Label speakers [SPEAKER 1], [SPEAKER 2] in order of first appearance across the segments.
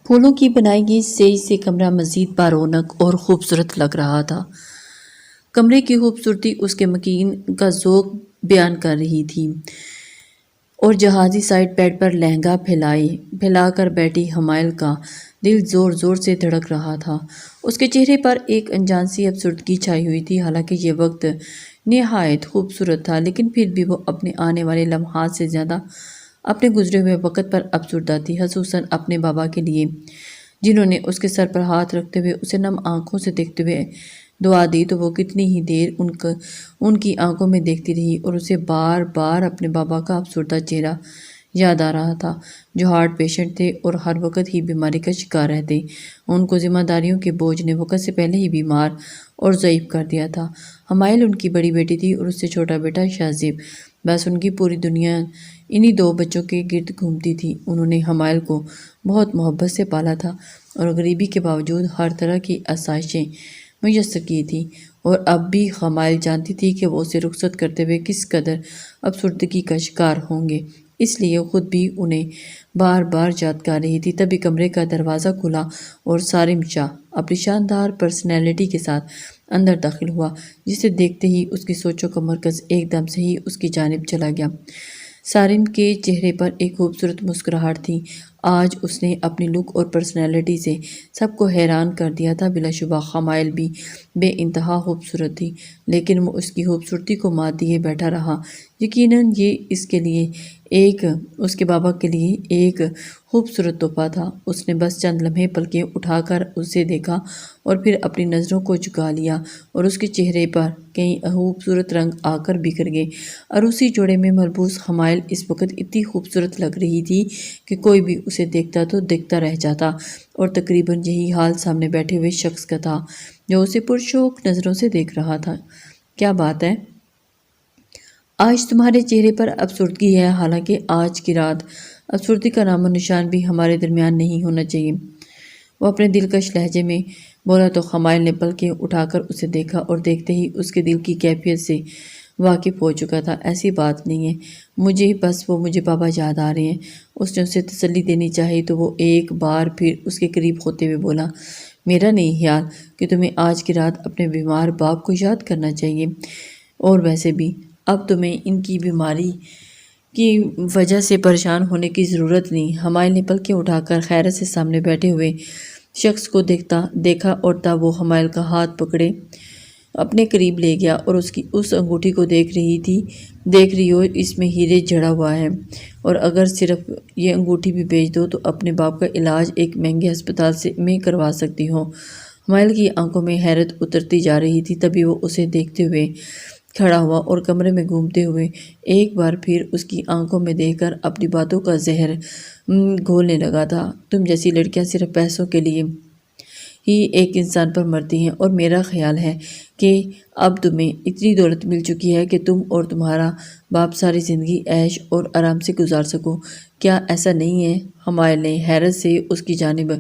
[SPEAKER 1] پھولوں کی بنائی گئی سیج سے کمرہ مزید بارونق اور خوبصورت لگ رہا تھا۔ کمرے کی خوبصورتی اس کے مکین کا ذوق بیان کر رہی تھی، اور جہازی سائڈ بیڈ پر لہنگا پھیلا کر بیٹھی حمائل کا دل زور زور سے دھڑک رہا تھا۔ اس کے چہرے پر ایک انجان سی افسردگی چھائی ہوئی تھی۔ حالانکہ یہ وقت نہایت خوبصورت تھا، لیکن پھر بھی وہ اپنے آنے والے لمحات سے زیادہ اپنے گزرے ہوئے وقت پر افسردہ تھی، خصوصاً اپنے بابا کے لیے، جنہوں نے اس کے سر پر ہاتھ رکھتے ہوئے اسے نم آنکھوں سے دیکھتے ہوئے دعا دی تو وہ کتنی ہی دیر ان کی آنکھوں میں دیکھتی رہی، اور اسے بار بار اپنے بابا کا افسردہ چہرہ یاد آ رہا تھا، جو ہارٹ پیشنٹ تھے اور ہر وقت ہی بیماری کا شکار رہتے۔ ان کو ذمہ داریوں کے بوجھ نے وقت سے پہلے ہی بیمار اور ضعیف کر دیا تھا۔ حمائل ان کی بڑی بیٹی تھی اور اس سے چھوٹا بیٹا شہزیب۔ بس ان کی پوری دنیا انہی دو بچوں کے گرد گھومتی تھی۔ انہوں نے حمائل کو بہت محبت سے پالا تھا اور غریبی کے باوجود ہر طرح کی آسائشیں میسر کی تھی، اور اب بھی حمائل جانتی تھی کہ وہ اسے رخصت کرتے ہوئے کس قدر افسردگی کا شکار ہوں گے، اس لیے خود بھی انہیں بار بار یاد کر رہی تھی۔ تبھی کمرے کا دروازہ کھلا اور سالم شاہ اپنی شاندار پرسنالٹی کے ساتھ اندر داخل ہوا، جسے دیکھتے ہی اس کی سوچوں کا مرکز ایک دم سے ہی اس کی جانب چلا گیا۔ سالم کے چہرے پر ایک خوبصورت مسکراہٹ تھی۔ آج اس نے اپنی لک اور پرسنالٹی سے سب کو حیران کر دیا تھا۔ بلا شبہ حمائل بھی بے انتہا خوبصورت تھی، لیکن وہ اس کی خوبصورتی کو مات دیے بیٹھا رہا۔ یقیناً یہ اس کے بابا کے لیے ایک خوبصورت تحفہ تھا۔ اس نے بس چند لمحے پلکیں اٹھا کر اسے دیکھا اور پھر اپنی نظروں کو جھکا لیا، اور اس کے چہرے پر کئی خوبصورت رنگ آ کر بکھر گئے۔ عروسی جوڑے میں ملبوس حمائل اس وقت اتنی خوبصورت لگ رہی تھی کہ کوئی بھی اسے دیکھتا تو دیکھتا رہ جاتا، اور تقریباً یہی حال سامنے بیٹھے ہوئے شخص کا تھا، جو اسے پرشوق نظروں سے دیکھ رہا تھا۔ کیا بات ہے؟ آج تمہارے چہرے پر افسردگی ہے، حالانکہ آج کی رات افسردگی کا نام و نشان بھی ہمارے درمیان نہیں ہونا چاہیے، وہ اپنے دلکش لہجے میں بولا تو حمائل نے پلکیں اٹھا کر اسے دیکھا، اور دیکھتے ہی اس کے دل کی کیفیت سے واقف ہو چکا تھا۔ ایسی بات نہیں ہے، وہ مجھے بابا یاد آ رہے ہیں۔ اس نے اسے تسلی دینی چاہی تو وہ ایک بار پھر اس کے قریب ہوتے ہوئے بولا، میرا نہیں خیال کہ تمہیں آج کی رات اپنے بیمار باپ کو یاد کرنا چاہیے، اور ویسے بھی اب تمہیں ان کی بیماری کی وجہ سے پریشان ہونے کی ضرورت نہیں۔ حمائل نے پلکیں اٹھا کر خیرت سے سامنے بیٹھے ہوئے شخص کو دیکھا، اور تب وہ حمائل کا ہاتھ پکڑے اپنے قریب لے گیا، اور اس انگوٹھی کو دیکھ رہی ہو، اس میں ہیرے جڑا ہوا ہے، اور اگر صرف یہ انگوٹھی بھی بیچ دو تو اپنے باپ کا علاج ایک مہنگے ہسپتال میں کروا سکتی ہو۔ حمائل کی آنکھوں میں حیرت اترتی جا رہی تھی۔ تبھی وہ اسے دیکھتے ہوئے کھڑا ہوا اور کمرے میں گھومتے ہوئے ایک بار پھر اس کی آنکھوں میں دیکھ کر اپنی باتوں کا زہر گھولنے لگا تھا۔ تم جیسی لڑکیاں صرف پیسوں کے لیے ہی ایک انسان پر مرتی ہیں، اور میرا خیال ہے کہ اب تمہیں اتنی دولت مل چکی ہے کہ تم اور تمہارا باپ ساری زندگی عیش اور آرام سے گزار سکو۔ کیا ایسا نہیں ہے؟ حمائل نے حیرت سے اس کی جانب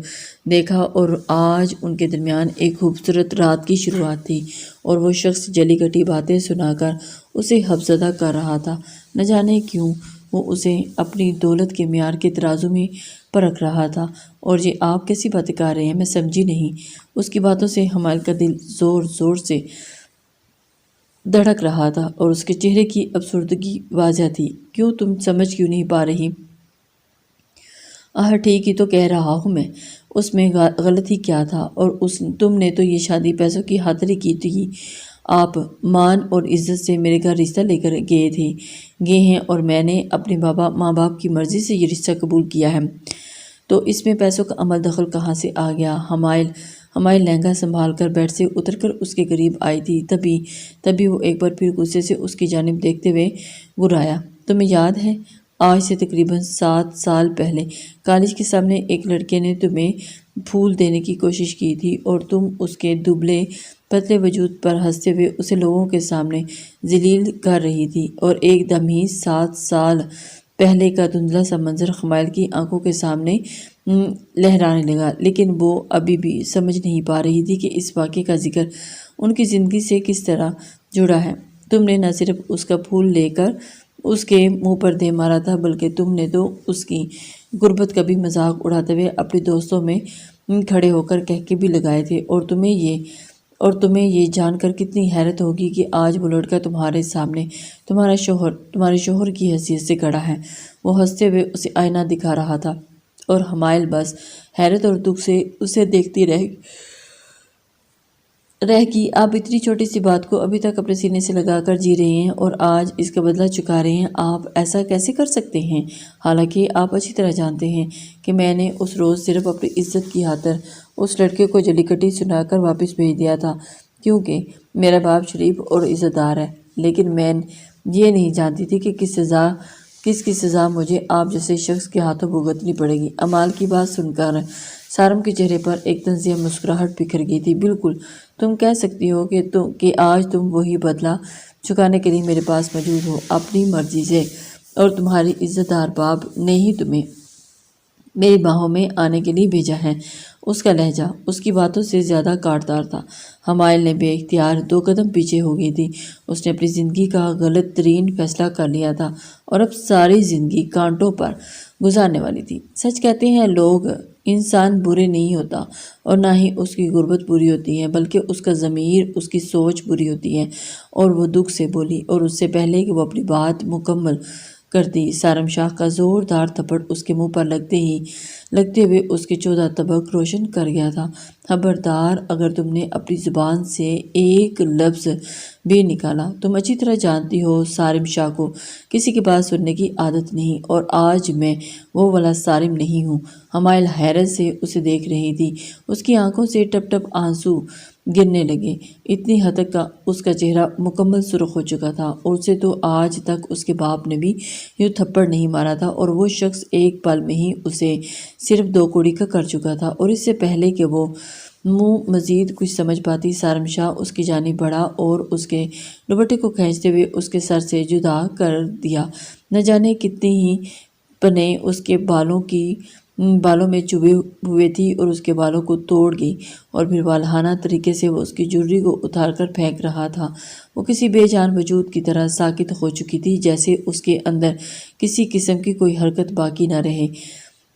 [SPEAKER 1] دیکھا، اور آج ان کے درمیان ایک خوبصورت رات کی شروعات تھی، اور وہ شخص جلی کٹی باتیں سنا کر اسے حفزدہ کر رہا تھا۔ نہ جانے کیوں وہ اسے اپنی دولت کے معیار کے ترازو میں پرکھ رہا تھا۔ اور یہ آپ کیسی باتیں کر رہے ہیں؟ میں سمجھی نہیں۔ اس کی باتوں سے حمائل کا دل زور زور سے دھڑک رہا تھا، اور اس کے چہرے کی افسردگی واضح تھی۔ کیوں تم سمجھ کیوں نہیں پا رہی؟ ٹھیک ہی تو کہہ رہا ہوں میں، اس میں غلطی کیا تھا؟ اور تم نے تو یہ شادی پیسوں کی خاطر ہی کی تھی۔ آپ مان اور عزت سے میرے گھر رشتہ لے کر گئے ہیں، اور میں نے اپنے ماں باپ کی مرضی سے یہ رشتہ قبول کیا ہے، تو اس میں پیسوں کا عمل دخل کہاں سے آ گیا؟ حمائل لہنگا سنبھال کر بیڈ سے اتر کر اس کے قریب آئی تھی۔ تبھی وہ ایک بار پھر غصے سے اس کی جانب دیکھتے ہوئے گرایا، تمہیں یاد ہے آج سے تقریباً 7 سال پہلے کالج کے سامنے ایک لڑکے نے تمہیں پھول دینے کی کوشش کی تھی، اور تم اس کے دبلے پتلے وجود پر ہنستے ہوئے اسے لوگوں کے سامنے ذلیل کر رہی تھی، اور ایک دم ہی 7 سال پہلے کا دھندلا سا منظر حمائل کی آنکھوں کے سامنے لہرانے لگا، لیکن وہ ابھی بھی سمجھ نہیں پا رہی تھی کہ اس واقعے کا ذکر ان کی زندگی سے کس طرح جڑا ہے۔ تم نے نہ صرف اس کا پھول لے کر اس کے منہ پر دے مارا تھا، بلکہ تم نے تو اس کی غربت کا بھی مذاق اڑاتے ہوئے اپنے دوستوں میں کھڑے ہو کر کہہ کے بھی لگائے تھے، اور تمہیں یہ جان کر کتنی حیرت ہوگی کہ آج وہ لڑکا تمہارے سامنے تمہارے شوہر کی حیثیت سے کھڑا ہے۔ وہ ہنستے ہوئے اسے آئینہ دکھا رہا تھا اور حمائل بس حیرت اور دکھ سے اسے دیکھتی رہ گئی۔ آپ اتنی چھوٹی سی بات کو ابھی تک اپنے سینے سے لگا کر جی رہے ہیں اور آج اس کا بدلہ چکا رہے ہیں۔ آپ ایسا کیسے کر سکتے ہیں؟ حالانکہ آپ اچھی طرح جانتے ہیں کہ میں نے اس روز صرف اپنی عزت کی خاطر اس لڑکے کو جلی کٹی سنا کر واپس بھیج دیا تھا، کیونکہ میرا باپ شریف اور عزت دار ہے، لیکن میں یہ نہیں جانتی تھی کہ کس کی سزا مجھے آپ جیسے شخص کے ہاتھوں بھگتنی پڑے گی۔ امال کی بات سن کر سارم کے چہرے پر ایک طنزیہ مسکراہٹ بکھر گئی تھی۔ بالکل، تم کہہ سکتی ہو کہ آج تم وہی بدلہ چکانے کے لیے میرے پاس موجود ہو، اپنی مرضی سے، اور تمہاری عزت دار باپ نے ہی تمہیں میری باہوں میں آنے کے لیے بھیجا ہے۔ اس کا لہجہ اس کی باتوں سے زیادہ کاٹدار تھا۔ حمائل نے بے اختیار 2 قدم پیچھے ہو گئی تھی۔ اس نے اپنی زندگی کا غلط ترین فیصلہ کر لیا تھا اور اب ساری زندگی کانٹوں پر گزارنے والی تھی۔ سچ کہتے ہیں لوگ، انسان برے نہیں ہوتا، اور نہ ہی اس کی غربت بری ہوتی ہے، بلکہ اس کا ضمیر، اس کی سوچ بری ہوتی ہے۔ اور وہ دکھ سے بولی، اور اس سے پہلے کہ وہ اپنی بات مکمل کرتی، سارم شاہ کا زوردار تھپڑ اس کے منہ پر لگتے ہوئے اس کے 14 طبق روشن کر گیا تھا۔ خبردار، اگر تم نے اپنی زبان سے ایک لفظ بھی نکالا۔ تم اچھی طرح جانتی ہو سارم شاہ کو کسی کی بات سننے کی عادت نہیں، اور آج میں وہ والا سارم نہیں ہوں۔ حمائل حیرت سے اسے دیکھ رہی تھی۔ اس کی آنکھوں سے ٹپ ٹپ آنسو گرنے لگے، اتنی حد تک کا اس کا چہرہ مکمل سرخ ہو چکا تھا۔ اور اسے تو آج تک اس کے باپ نے بھی یوں تھپڑ نہیں مارا تھا، اور وہ شخص ایک پل میں ہی اسے صرف 2 کوڑی کا کر چکا تھا۔ اور اس سے پہلے کہ وہ مزید کچھ سمجھ پاتی، سارم شاہ اس کی جانب بڑھا اور اس کے دوپٹے کو کھینچتے ہوئے اس کے سر سے جدا کر دیا۔ نہ جانے کتنی ہی پنیں اس کے بالوں میں چبھے ہوئے تھی، اور اس کے بالوں کو توڑ گئی، اور پھر والہانہ طریقے سے وہ اس کی جوری کو اتار کر پھینک رہا تھا۔ وہ کسی بے جان وجود کی طرح ساکت ہو چکی تھی، جیسے اس کے اندر کسی قسم کی کوئی حرکت باقی نہ رہے۔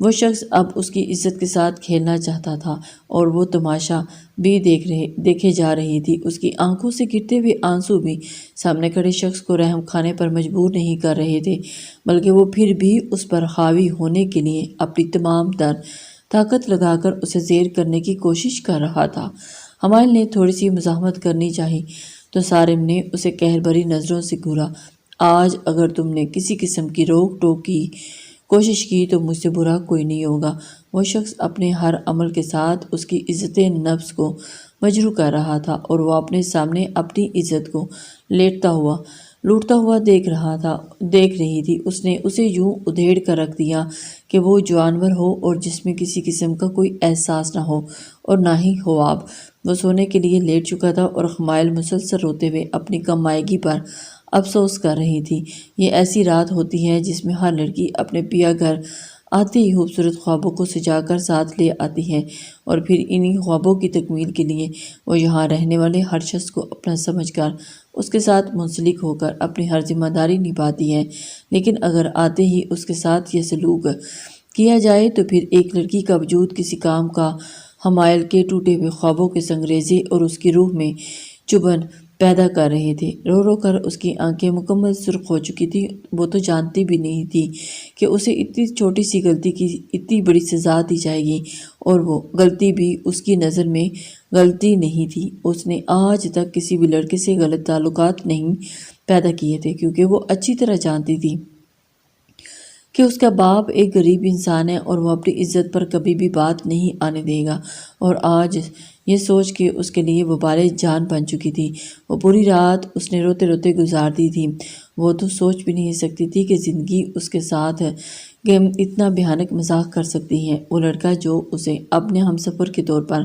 [SPEAKER 1] وہ شخص اب اس کی عزت کے ساتھ کھیلنا چاہتا تھا، اور وہ تماشا بھی دیکھے جا رہی تھی۔ اس کی آنکھوں سے گرتے ہوئے آنسو بھی سامنے کھڑے شخص کو رحم کھانے پر مجبور نہیں کر رہے تھے، بلکہ وہ پھر بھی اس پر حاوی ہونے کے لیے اپنی تمام تر طاقت لگا کر اسے زیر کرنے کی کوشش کر رہا تھا۔ حمائل نے تھوڑی سی مزاحمت کرنی چاہی تو سارم نے اسے قہر بھری نظروں سے گھورا۔ آج اگر تم نے کسی قسم کی روک ٹوک کی کوشش کی تو مجھ سے برا کوئی نہیں ہوگا۔ وہ شخص اپنے ہر عمل کے ساتھ اس کی عزت نفس کو مجروح کر رہا تھا، اور وہ اپنے سامنے اپنی عزت کو لوٹتا ہوا دیکھ رہی تھی۔ اس نے اسے یوں ادھیڑ کر رکھ دیا کہ وہ جانور ہو اور جس میں کسی قسم کا کوئی احساس نہ ہو اور نہ ہی خواب۔ وہ سونے کے لیے لیٹ چکا تھا، اور حمائل مسلسل روتے ہوئے اپنی کم آئیگی پر افسوس کر رہی تھی۔ یہ ایسی رات ہوتی ہے جس میں ہر لڑکی اپنے پیا گھر آتے ہی خوبصورت خوابوں کو سجا کر ساتھ لے آتی ہے، اور پھر انہی خوابوں کی تکمیل کے لیے وہ یہاں رہنے والے ہر شخص کو اپنا سمجھ کر اس کے ساتھ منسلک ہو کر اپنی ہر ذمہ داری نبھاتی ہے۔ لیکن اگر آتے ہی اس کے ساتھ یہ سلوک کیا جائے تو پھر ایک لڑکی کا وجود کسی کام کا حمائل کے ٹوٹے ہوئے خوابوں کے سنگریزے اور اس کی روح میں چبھن پیدا کر رہے تھے۔ رو رو کر اس کی آنکھیں مکمل سرخ ہو چکی تھی۔ وہ تو جانتی بھی نہیں تھی کہ اسے اتنی چھوٹی سی غلطی کی اتنی بڑی سزا دی جائے گی، اور وہ غلطی بھی اس کی نظر میں غلطی نہیں تھی۔ اس نے آج تک کسی بھی لڑکے سے غلط تعلقات نہیں پیدا کیے تھے، کیونکہ وہ اچھی طرح جانتی تھی کہ اس کا باپ ایک غریب انسان ہے اور وہ اپنی عزت پر کبھی بھی بات نہیں آنے دے گا۔ اور آج یہ سوچ کے اس کے لیے وبال جان بن چکی تھی۔ وہ پوری رات اس نے روتے روتے گزار دی تھی۔ وہ تو سوچ بھی نہیں سکتی تھی کہ زندگی اس کے ساتھ اتنا بھیانک مذاق کر سکتی ہے۔ وہ لڑکا جو اسے اپنے ہمسفر کے طور پر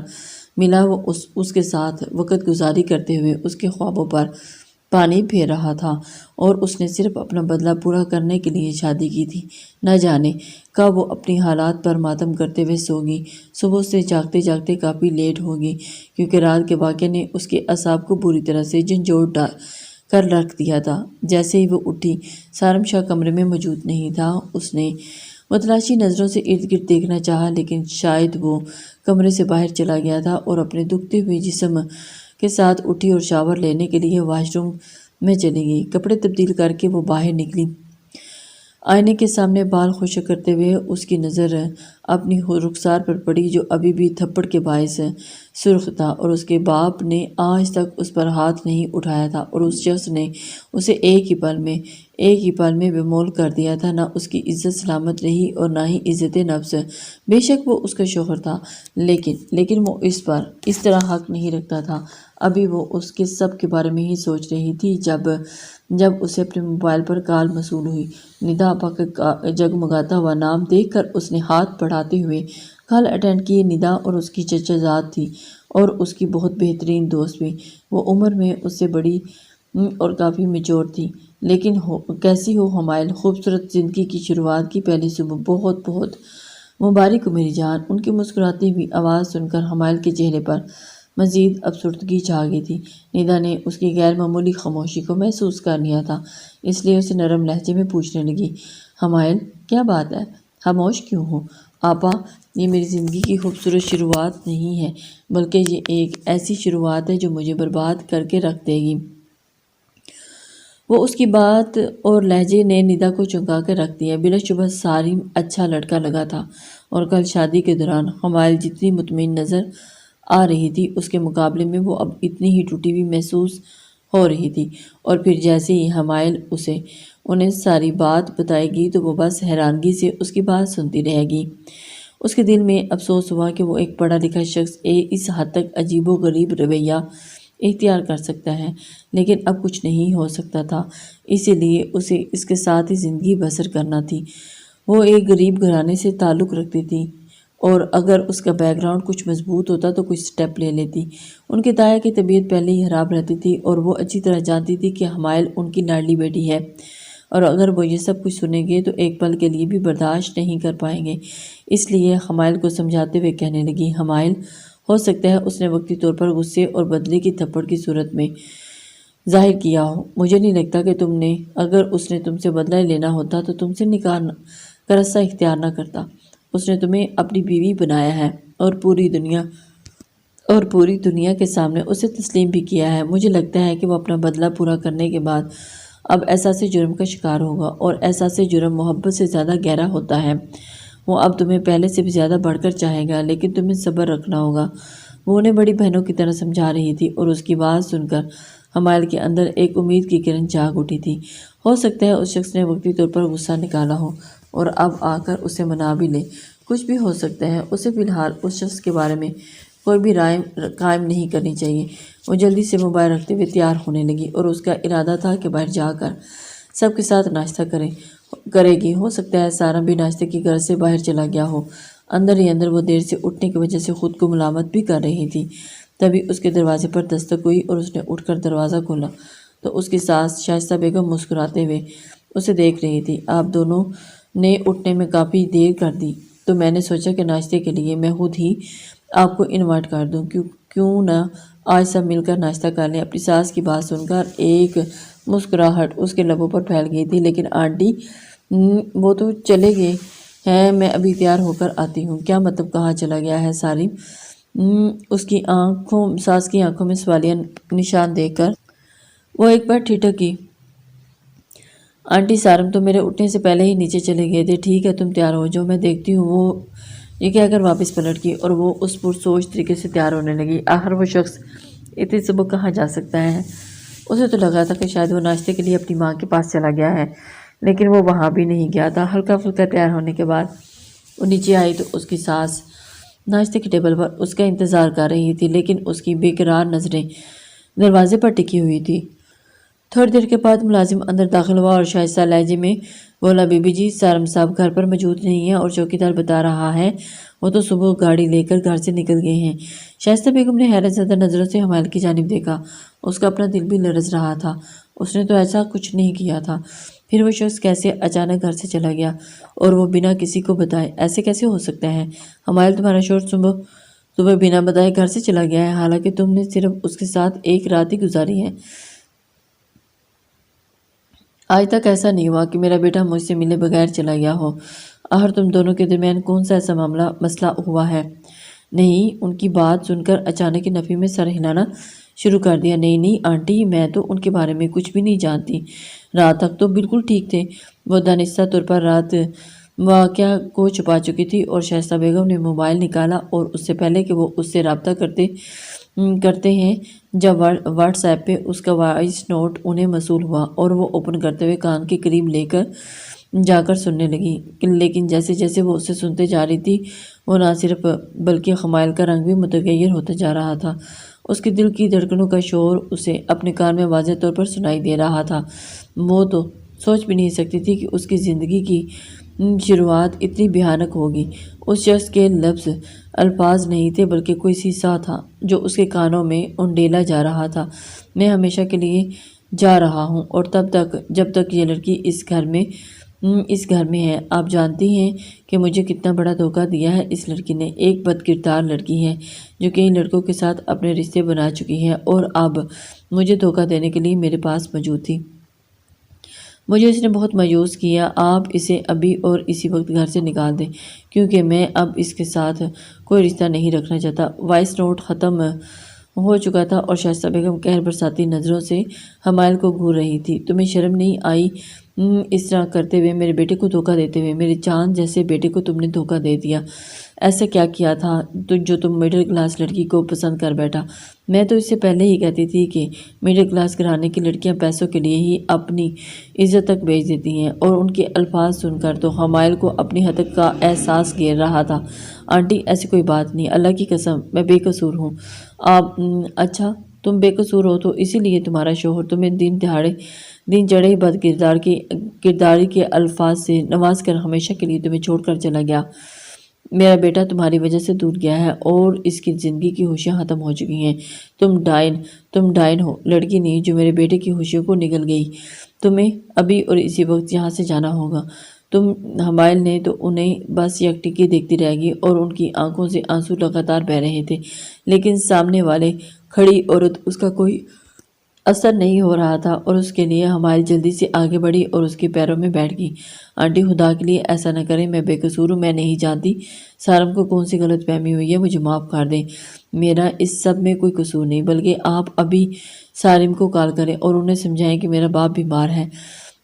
[SPEAKER 1] ملا، وہ اس کے ساتھ وقت گزاری کرتے ہوئے اس کے خوابوں پر پانی پھیر رہا تھا، اور اس نے صرف اپنا بدلہ پورا کرنے کے لیے شادی کی تھی۔ نہ جانے کب وہ اپنی حالات پر ماتم کرتے ہوئے سوگی۔ صبح سے جاگتے جاگتے کافی لیٹ ہوگی، کیونکہ رات کے واقعے نے اس کے اعصاب کو بری طرح سے جھنجھوڑ کر رکھ دیا تھا۔ جیسے ہی وہ اٹھی، سارم شاہ کمرے میں موجود نہیں تھا۔ اس نے وہ تلاشی نظروں سے ارد گرد دیکھنا چاہا، لیکن شاید وہ کمرے سے باہر چلا گیا تھا اور اپنے دکھتے ہوئے جسم کے ساتھ اٹھی اور شاور لینے کے لیے واش روم میں چلی گئی۔ کپڑے تبدیل کر کے وہ باہر نکلی۔ آئینے کے سامنے بال خشک کرتے ہوئے اس کی نظر اپنی رخسار پر پڑی، جو ابھی بھی تھپڑ کے باعث سرخ تھا، اور اس کے باپ نے آج تک اس پر ہاتھ نہیں اٹھایا تھا، اور اس شخص نے اسے ایک ہی پل میں بے مول کر دیا تھا۔ نہ اس کی عزت سلامت رہی اور نہ ہی عزت نفس۔ بے شک وہ اس کا شوہر تھا، لیکن وہ اس پر اس طرح حق نہیں رکھتا تھا۔ ابھی وہ اس کے سب کے بارے میں ہی سوچ رہی تھی جب اسے اپنے موبائل پر کال موصول ہوئی۔ ندا آپا کا جگمگاتا ہوا نام دیکھ کر اس نے ہاتھ بڑھاتے ہوئے کال اٹینڈ کی۔ ندا اور اس کی چچا زاد تھی اور اس کی بہت بہترین دوست بھی۔ وہ عمر میں اس سے بڑی اور کافی میچور تھی۔ لیکن کیسی ہو حمائل، خوبصورت زندگی کی شروعات کی پہلی صبح بہت بہت مبارک ہو میری جان۔ ان کی مسکراتی ہوئی آواز سن کر حمائل کے چہرے پر مزید افسردگی چھا گئی تھی۔ ندا نے اس کی غیر معمولی خاموشی کو محسوس کر لیا تھا، اس لیے اسے نرم لہجے میں پوچھنے لگی، حمائل کیا بات ہے، خاموش کیوں ہو؟ آپا، یہ میری زندگی کی خوبصورت شروعات نہیں ہے، بلکہ یہ ایک ایسی شروعات ہے جو مجھے برباد کر کے رکھ دے گی۔ وہ اس کی بات اور لہجے نے ندا کو چونکا کر رکھ دیا۔ بلا شبہ سارم اچھا لڑکا لگا تھا، اور کل شادی کے دوران حمائل جتنی مطمئن نظر آ رہی تھی، اس کے مقابلے میں وہ اب اتنی ہی ٹوٹی ہوئی محسوس ہو رہی تھی۔ اور پھر جیسے ہی حمائل انہیں ساری بات بتائے گی تو وہ بس حیرانگی سے اس کی بات سنتی رہے گی۔ اس کے دل میں افسوس ہوا کہ وہ ایک پڑھا لکھا شخص اس حد تک عجیب و غریب رویہ اختیار کر سکتا ہے، لیکن اب کچھ نہیں ہو سکتا تھا، اسی لیے اسے اس کے ساتھ ہی زندگی بسر کرنا تھی۔ وہ ایک غریب گھرانے سے تعلق رکھتی تھی، اور اگر اس کا بیک گراؤنڈ کچھ مضبوط ہوتا تو کچھ سٹیپ لے لیتی۔ ان کے تایا کی طبیعت پہلے ہی خراب رہتی تھی، اور وہ اچھی طرح جانتی تھی کہ حمائل ان کی لاڈلی بیٹی ہے، اور اگر وہ یہ سب کچھ سنیں گے تو ایک پل کے لیے بھی برداشت نہیں کر پائیں گے۔ اس لیے حمائل کو سمجھاتے ہوئے کہنے لگی، حمائل، ہو سکتا ہے اس نے وقتی طور پر غصے اور بدلے کی تھپڑ کی صورت میں ظاہر کیا ہو۔ مجھے نہیں لگتا کہ اگر اس نے تم سے بدلہ لینا ہوتا تو تم سے نکاح کا رستہ اختیار نہ کرتا۔ اس نے تمہیں اپنی بیوی بنایا ہے اور پوری دنیا کے سامنے اسے تسلیم بھی کیا ہے۔ مجھے لگتا ہے کہ وہ اپنا بدلہ پورا کرنے کے بعد اب احساس جرم کا شکار ہوگا، اور احساس جرم محبت سے زیادہ گہرا ہوتا ہے۔ وہ اب تمہیں پہلے سے بھی زیادہ بڑھ کر چاہے گا، لیکن تمہیں صبر رکھنا ہوگا۔ وہ انہیں بڑی بہنوں کی طرح سمجھا رہی تھی، اور اس کی بات سن کر حمائل کے اندر ایک امید کی کرن جاگ اٹھی تھی۔ ہو سکتا ہے اس شخص نے وقتی طور پر غصہ نکالا ہو اور اب آ کر اسے منا بھی لے، کچھ بھی ہو سکتا ہے۔ اسے فی الحال اس شخص کے بارے میں کوئی بھی رائے قائم نہیں کرنی چاہیے۔ وہ جلدی سے موبائل رکھتے ہوئے تیار ہونے لگی، اور اس کا ارادہ تھا کہ باہر جا کر سب کے ساتھ ناشتہ کرے گی۔ ہو سکتا ہے سارم بھی ناشتے کی غرض سے باہر چلا گیا ہو۔ اندر ہی اندر وہ دیر سے اٹھنے کی وجہ سے خود کو ملامت بھی کر رہی تھی۔ تبھی اس کے دروازے پر دستک ہوئی، اور اس نے اٹھ کر دروازہ کھولا تو اس کی ساس شائستہ بیگم مسکراتے ہوئے اسے دیکھ رہی تھی۔ آپ دونوں نے اٹھنے میں کافی دیر کر دی، تو میں نے سوچا کہ ناشتے کے لیے میں خود ہی آپ کو انوائٹ کر دوں، کیوں نہ آج سب مل کر ناشتہ کر لیں۔ اپنی ساس کی بات سن کر ایک مسکراہٹ اس کے لبوں پر پھیل گئی تھی۔ لیکن آنٹی، وہ تو چلے گئے ہیں، میں ابھی تیار ہو کر آتی ہوں۔ کیا مطلب کہاں چلا گیا ہے سارم؟ ساس کی آنکھوں میں سوالیہ نشان دیکھ کر وہ ایک بار ٹھٹک گئی۔ آنٹی، سارم تو میرے اٹھنے سے پہلے ہی نیچے چلے گئے تھے۔ ٹھیک ہے، تم تیار ہو جاؤ، میں دیکھتی ہوں۔ وہ یہ کہہ کر واپس پلٹ گئی، اور وہ اس پرسوچ طریقے سے تیار ہونے لگی۔ آخر وہ شخص اتنی صبح کہاں جا سکتا ہے؟ اسے تو لگا تھا کہ شاید وہ ناشتے کے لیے اپنی ماں کے پاس چلا گیا ہے، لیکن وہ وہاں بھی نہیں گیا تھا۔ ہلکا پھلکا تیار ہونے کے بعد وہ نیچے آئی تو اس کی ساس ناشتے کے ٹیبل پر اس کا انتظار کر رہی تھی، لیکن اس کی بے قرار نظریں دروازے پر ٹکی ہوئی تھی۔ تھوڑی دیر کے بعد ملازم اندر داخل ہوا اور شائستہ لہجے میں بولا، بی بی جی، سارم صاحب گھر پر موجود نہیں ہیں، اور چوکیدار بتا رہا ہے وہ تو صبح گاڑی لے کر گھر سے نکل گئے ہیں۔ شائستہ بیگم نے حیرت زدہ نظروں سے حمائل کی جانب دیکھا۔ اس کا اپنا دل بھی لرز رہا تھا۔ اس نے تو ایسا کچھ نہیں کیا تھا۔ پھر وہ شخص کیسے اچانک گھر سے چلا گیا، اور وہ بنا کسی کو بتائے؟ ایسے کیسے ہو سکتا ہے؟ حمائل، تمہارا شوہر صبح بنا بتائے گھر سے چلا گیا ہے، حالانکہ تم نے صرف اس کے ساتھ ایک رات ہی گزاری ہے۔ آج تک ایسا نہیں ہوا کہ میرا بیٹا مجھ سے ملے بغیر چلا گیا ہو۔ آخر تم دونوں کے درمیان کون سا ایسا مسئلہ ہوا ہے؟ نہیں، ان کی بات سن کر اچانک نفی میں سر ہلانا شروع کر دیا۔ نہیں آنٹی، میں تو ان کے بارے میں کچھ بھی نہیں جانتی، رات تک تو بالکل ٹھیک تھے۔ وہ دانستہ طور پر رات واقعہ کو چھپا چکی تھی اور شائستہ بیگم نے موبائل نکالا اور اس سے پہلے کہ وہ اس سے رابطہ کرتے ہیں جب واٹس ایپ پہ اس کا وائس نوٹ انہیں موصول ہوا اور وہ اوپن کرتے ہوئے کان کے قریب لے کر جا کر سننے لگی، لیکن جیسے جیسے وہ اسے سنتے جا رہی تھی وہ نہ صرف بلکہ خمائل کا رنگ بھی متغیر ہوتا جا رہا تھا۔ اس کے دل کی دھڑکنوں کا شور اسے اپنے کان میں واضح طور پر سنائی دے رہا تھا۔ وہ تو سوچ بھی نہیں سکتی تھی کہ اس کی زندگی کی شروعات اتنی بھیانک ہوگی۔ اس شخص کے لفظ الفاظ نہیں تھے بلکہ کوئی سیسا تھا جو اس کے کانوں میں انڈیلا جا رہا تھا۔ میں ہمیشہ کے لیے جا رہا ہوں اور تب تک جب تک یہ لڑکی اس گھر میں ہے۔ آپ جانتی ہیں کہ مجھے کتنا بڑا دھوکہ دیا ہے اس لڑکی نے۔ ایک بد کردار لڑکی ہے جو کئی لڑکوں کے ساتھ اپنے رشتے بنا چکی ہے اور اب مجھے دھوکہ دینے کے لیے میرے پاس موجود تھی۔ مجھے اس نے بہت مایوس کیا۔ آپ اسے ابھی اور اسی وقت گھر سے نکال دیں کیونکہ میں اب اس کے ساتھ کوئی رشتہ نہیں رکھنا چاہتا۔ وائس نوٹ ختم ہو چکا تھا اور شائستہ بیگم قہر برساتی نظروں سے حمائل کو گھور رہی تھی۔ تمہیں شرم نہیں آئی اس طرح کرتے ہوئے، میرے بیٹے کو دھوکہ دیتے ہوئے؟ میرے چاند جیسے بیٹے کو تم نے دھوکہ دے دیا۔ ایسا کیا کیا تھا جو تم مڈل کلاس لڑکی کو پسند کر بیٹھا؟ میں تو اس سے پہلے ہی کہتی تھی کہ مڈل کلاس گھرانے کی لڑکیاں پیسوں کے لیے ہی اپنی عزت تک بیچ دیتی ہیں، اور ان کے الفاظ سن کر تو حمائل کو اپنی حد کا احساس گھیر رہا تھا۔ آنٹی، ایسی کوئی بات نہیں، اللہ کی قسم میں بے قصور ہوں۔ اچھا، تم بے قصور ہو تو اسی لیے تمہارا شوہر تمہیں دن چڑھے بد کرداری کے الفاظ سے نواز کر ہمیشہ کے لیے تمہیں چھوڑ کر چلا گیا۔ میرا بیٹا تمہاری وجہ سے دور گیا ہے اور اس کی زندگی کی خوشیاں ختم ہو چکی ہیں۔ تم ڈائن ہو، لڑکی نہیں جو میرے بیٹے کی خوشیوں کو نگل گئی۔ تمہیں ابھی اور اسی وقت یہاں سے جانا ہوگا۔ حمائل نے تو انہیں بس یکٹکی دیکھتی رہ گئی اور ان کی آنکھوں سے آنسو لگاتار بہہ رہے تھے، لیکن سامنے والے کھڑی عورت اس کا کوئی اثر نہیں ہو رہا تھا اور اس کے لیے حمائل جلدی سے آگے بڑھی اور اس کے پیروں میں بیٹھ گئی۔ آنٹی، خدا کے لیے ایسا نہ کریں، میں بے قصور ہوں، میں نہیں جانتی سارم کو کون سی غلط فہمی ہوئی ہے، مجھے معاف کر دیں۔ میرا اس سب میں کوئی قصور نہیں، بلکہ آپ ابھی سارم کو کال کریں اور انہیں سمجھائیں کہ میرا باپ بیمار ہے۔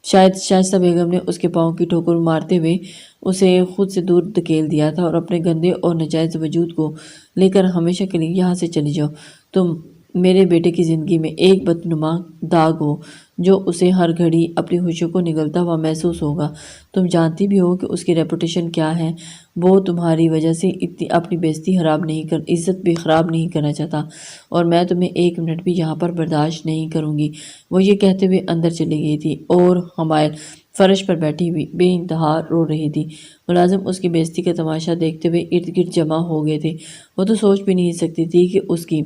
[SPEAKER 1] شاید شائستہ بیگم نے اس کے پاؤں کی ٹھوکر مارتے ہوئے اسے خود سے دور دھکیل دیا تھا۔ اور اپنے گندے اور ناجائز وجود کو لے کر ہمیشہ کے لیے یہاں سے چلی جاؤ۔ تم میرے بیٹے کی زندگی میں ایک بدنما داغ ہو جو اسے ہر گھڑی اپنی خوشیوں کو نگلتا ہوا محسوس ہوگا۔ تم جانتی بھی ہو کہ اس کی ریپوٹیشن کیا ہے۔ وہ تمہاری وجہ سے اپنی عزت بھی خراب نہیں کرنا چاہتا، اور میں تمہیں ایک منٹ بھی یہاں پر برداشت نہیں کروں گی۔ وہ یہ کہتے ہوئے اندر چلی گئی تھی اور حمائل فرش پر بیٹھی ہوئی بے انتہا رو رہی تھی۔ ملازم اس کی بے عزتی کا تماشا دیکھتے ہوئے ارد گرد جمع ہو گئے تھے۔ وہ تو سوچ بھی نہیں سکتی تھی کہ اس کی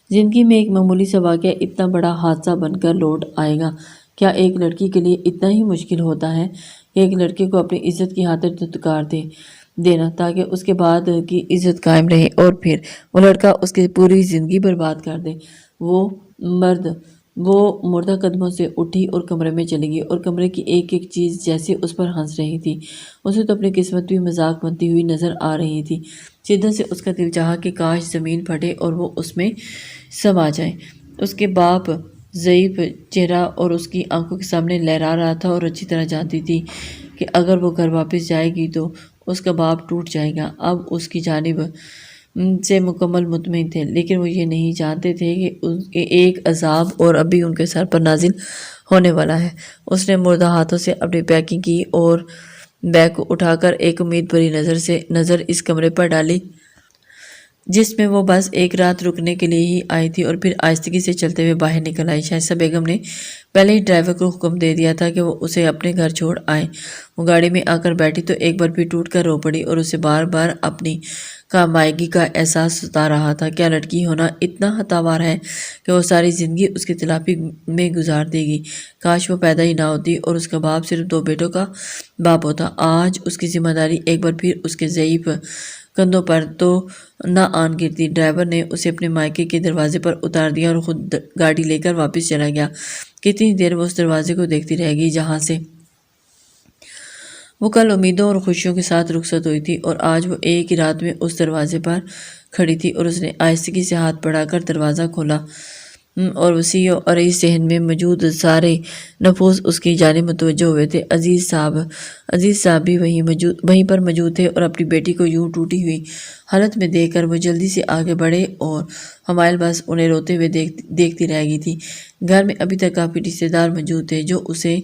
[SPEAKER 1] زندگی میں ایک معمولی سا واقعہ اتنا بڑا حادثہ بن کر لوٹ آئے گا۔ کیا ایک لڑکی کے لیے اتنا ہی مشکل ہوتا ہے کہ ایک لڑکے کو اپنی عزت کی خاطر دھتکار دینا تاکہ اس کے بعد کی عزت قائم رہے، اور پھر وہ لڑکا اس کی پوری زندگی برباد کر دے؟ وہ مردہ قدموں سے اٹھی اور کمرے میں چلی گئی، اور کمرے کی ایک ایک چیز جیسے اس پر ہنس رہی تھی۔ اسے تو اپنی قسمت بھی مذاق بنتی ہوئی نظر آ رہی تھی۔ شدت سے اس کا دل چاہا کہ کاش زمین پھٹے اور وہ اس میں سما جائے۔ اس کے باپ ضعیف چہرہ اور اس کی آنکھوں کے سامنے لہرا رہا تھا، اور اچھی طرح جانتی تھی کہ اگر وہ گھر واپس جائے گی تو اس کا باپ ٹوٹ جائے گا۔ اب اس کی جانب سے مکمل مطمئن تھے، لیکن وہ یہ نہیں جانتے تھے کہ ایک عذاب اور ابھی ان کے سر پر نازل ہونے والا ہے۔ اس نے مردہ ہاتھوں سے اپنی پیکنگ کی اور بیگ کو اٹھا کر ایک امید بھری نظر اس کمرے پر ڈالی جس میں وہ بس ایک رات رکنے کے لیے ہی آئی تھی، اور پھر آہستگی سے چلتے ہوئے باہر نکل آئی۔ شائستہ بیگم نے پہلے ہی ڈرائیور کو حکم دے دیا تھا کہ وہ اسے اپنے گھر چھوڑ آئے۔ وہ گاڑی میں آ کر بیٹھی تو ایک بار پھر ٹوٹ کر رو پڑی اور اسے بار بار اپنی کامائیگی کا احساس ستا رہا تھا۔ کیا لڑکی ہونا اتنا ہتاوار ہے کہ وہ ساری زندگی اس کی تلافی میں گزار دے گی؟ کاش وہ پیدا ہی نہ ہوتی اور اس کا باپ صرف 2 بیٹوں کا باپ ہوتا۔ آج اس کی ذمہ داری ایک بار پھر اس کے ضعیف کندھوں پر تو نہ آن گرتی۔ ڈرائیور نے اسے اپنے مائکے کے دروازے پر اتار دیا اور خود گاڑی لے کر واپس چلا گیا۔ کتنی دیر وہ اس دروازے کو دیکھتی رہ گئی جہاں سے وہ کل امیدوں اور خوشیوں کے ساتھ رخصت ہوئی تھی اور آج وہ ایک ہی رات میں اس دروازے پر کھڑی تھی اور اس نے آہستگی سے ہاتھ بڑھا کر دروازہ کھولا اور وسیع اور اس صحن میں موجود سارے نفوس اس کی جانب متوجہ ہوئے تھے۔ عزیز صاحب بھی وہیں پر موجود تھے اور اپنی بیٹی کو یوں ٹوٹی ہوئی حالت میں دیکھ کر وہ جلدی سے آگے بڑھے اور حمائل بس انہیں روتے ہوئے دیکھتی رہ گئی تھی۔ گھر میں ابھی تک کافی رشتے دار موجود تھے جو اسے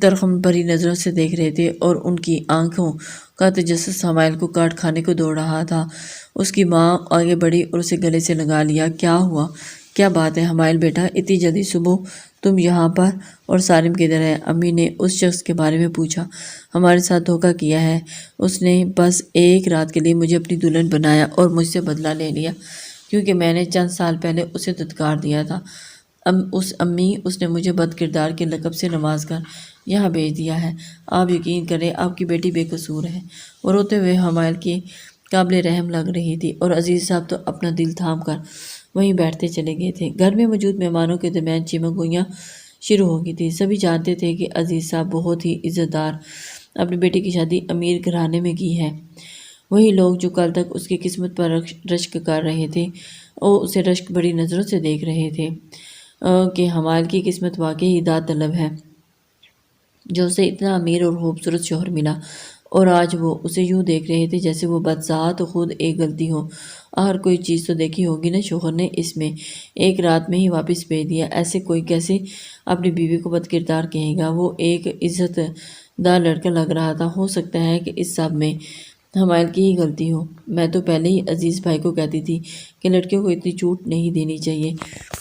[SPEAKER 1] ترخم بھری نظروں سے دیکھ رہے تھے اور ان کی آنکھوں کا تجسس حمائل کو کاٹ کھانے کو دوڑ رہا تھا۔ اس کی ماں آگے بڑھی اور اسے گلے سے لگا لیا۔ کیا ہوا؟ کیا بات ہے حمائل بیٹا، اتنی جلدی صبح تم یہاں پر؟ اور سالم کدھر ہے؟ امی نے اس شخص کے بارے میں پوچھا۔ ہمارے ساتھ دھوکہ کیا ہے، اس نے بس ایک رات کے لیے مجھے اپنی دلہن بنایا اور مجھ سے بدلہ لے لیا کیونکہ میں نے چند سال پہلے اسے دھتکار دیا تھا۔ امی اس نے مجھے بد کردار کے لقب سے نواز کر یہاں بھیج دیا ہے۔ آپ یقین کریں آپ کی بیٹی بے قصور ہے۔ وہ روتے ہوئے حمائل کی قابل رحم لگ رہی تھی اور عزیز صاحب تو اپنا دل تھام کر وہیں بیٹھتے چلے گئے تھے۔ گھر میں موجود مہمانوں کے درمیان چیمہ گوئیاں شروع ہو گئی تھی۔ سبھی جانتے تھے کہ عزیز صاحب بہت ہی عزت دار اپنی بیٹی کی شادی امیر گھرانے میں کی ہے۔ وہی لوگ جو کل تک اس کی قسمت پر رشک کر رہے تھے اور اسے رشک بڑی نظروں سے دیکھ رہے تھے کہ حمائل کی قسمت واقعی ہی داد طلب ہے جو اسے اتنا امیر اور خوبصورت شوہر ملا، اور آج وہ اسے یوں دیکھ رہے تھے جیسے وہ بدذات خود ایک غلطی ہو۔ ہر کوئی چیز تو دیکھی ہوگی نا، شوہر نے اس میں ایک رات میں ہی واپس بھیج دیا، ایسے کوئی کیسے اپنی بیوی کو بد کردار کہے گا؟ وہ ایک عزت دار لڑکا لگ رہا تھا، ہو سکتا ہے کہ اس سب میں حمائل کی ہی غلطی ہو۔ میں تو پہلے ہی عزیز بھائی کو کہتی تھی کہ لڑکیوں کو اتنی چھوٹ نہیں دینی چاہیے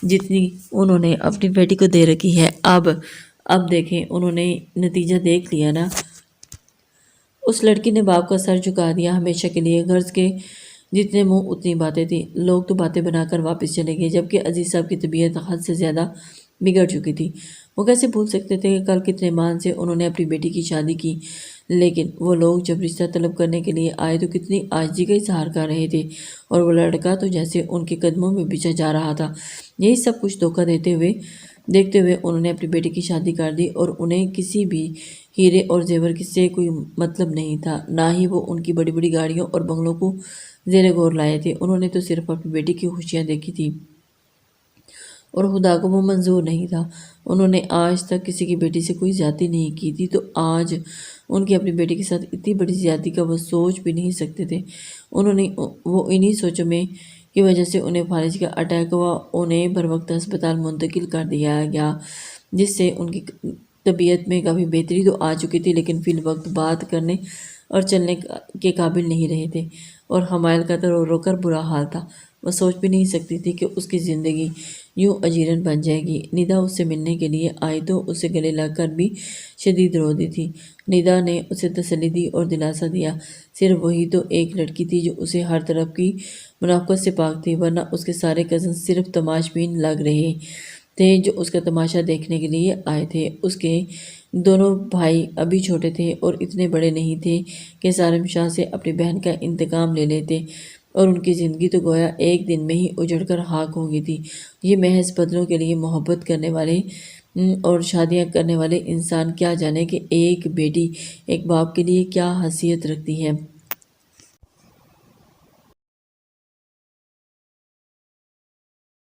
[SPEAKER 1] جتنی انہوں نے اپنی بیٹی کو دے رکھی ہے۔ اب دیکھیں انہوں نے نتیجہ دیکھ لیا نا۔ اس لڑکی نے باپ کا سر جھکا دیا ہمیشہ کے لیے۔ غرض کے جتنے منہ اتنی باتیں تھیں۔ لوگ تو باتیں بنا کر واپس چلے گئے جبکہ عزیز صاحب کی طبیعت حد سے زیادہ بگڑ چکی تھی۔ وہ کیسے بھول سکتے تھے کہ کل کتنے مان سے انہوں نے اپنی بیٹی کی شادی کی، لیکن وہ لوگ جب رشتہ طلب کرنے کے لیے آئے تو کتنی عاجزی کا اظہار کر رہے تھے، اور وہ لڑکا تو جیسے ان کے قدموں میں بچھا جا رہا تھا۔ یہی سب کچھ دھوکہ دیکھتے ہوئے انہوں نے اپنی بیٹی کی شادی کر دی، اور انہیں کسی بھی ہیرے اور زیور سے کوئی مطلب نہیں تھا، نہ ہی وہ ان کی بڑی بڑی گاڑیوں اور بنگلوں کو زیر غور لائے تھے۔ انہوں نے تو صرف اپنی بیٹی کی خوشیاں دیکھی تھی اور خدا کو وہ منظور نہیں تھا۔ انہوں نے آج تک کسی کی بیٹی سے کوئی زیادتی نہیں کی تھی، تو آج ان کی اپنی بیٹی کے ساتھ اتنی بڑی زیادتی کا وہ سوچ بھی نہیں سکتے تھے۔ وہ انہی سوچوں میں کی وجہ سے انہیں فالج کا اٹیک ہوا، انہیں بروقت ہسپتال منتقل کر دیا گیا، جس سے ان کی طبیعت میں کافی بہتری تو آ چکی تھی، لیکن فی الوقت بات کرنے اور چلنے کے قابل نہیں رہے تھے، اور حمائل کا تو رو رو کر برا حال تھا۔ وہ سوچ بھی نہیں سکتی تھی کہ اس کی زندگی یوں اجیرن بن جائے گی۔ ندا اس سے ملنے کے لیے آئی تو اسے گلے لگ کر بھی شدید رو دی تھی۔ ندا نے اسے تسلی دی اور دلاسا دیا۔ صرف وہی تو ایک لڑکی تھی جو اسے ہر طرف کی منافقت سے پاک تھی، ورنہ اس کے سارے کزن صرف تماشبین لگ رہے تھے جو اس کا تماشا دیکھنے کے لیے آئے تھے۔ اس کے دونوں بھائی ابھی چھوٹے تھے اور اتنے بڑے نہیں تھے کہ سالم شاہ سے اپنی بہن کا انتقام لے لیتے، اور ان کی زندگی تو گویا ایک دن میں ہی اجڑ کر خاک ہو گئی تھی۔ یہ محض بدلوں کے لیے محبت کرنے والے اور شادیاں کرنے والے انسان کیا جانے کہ ایک بیٹی ایک باپ کے لیے کیا حیثیت رکھتی ہے۔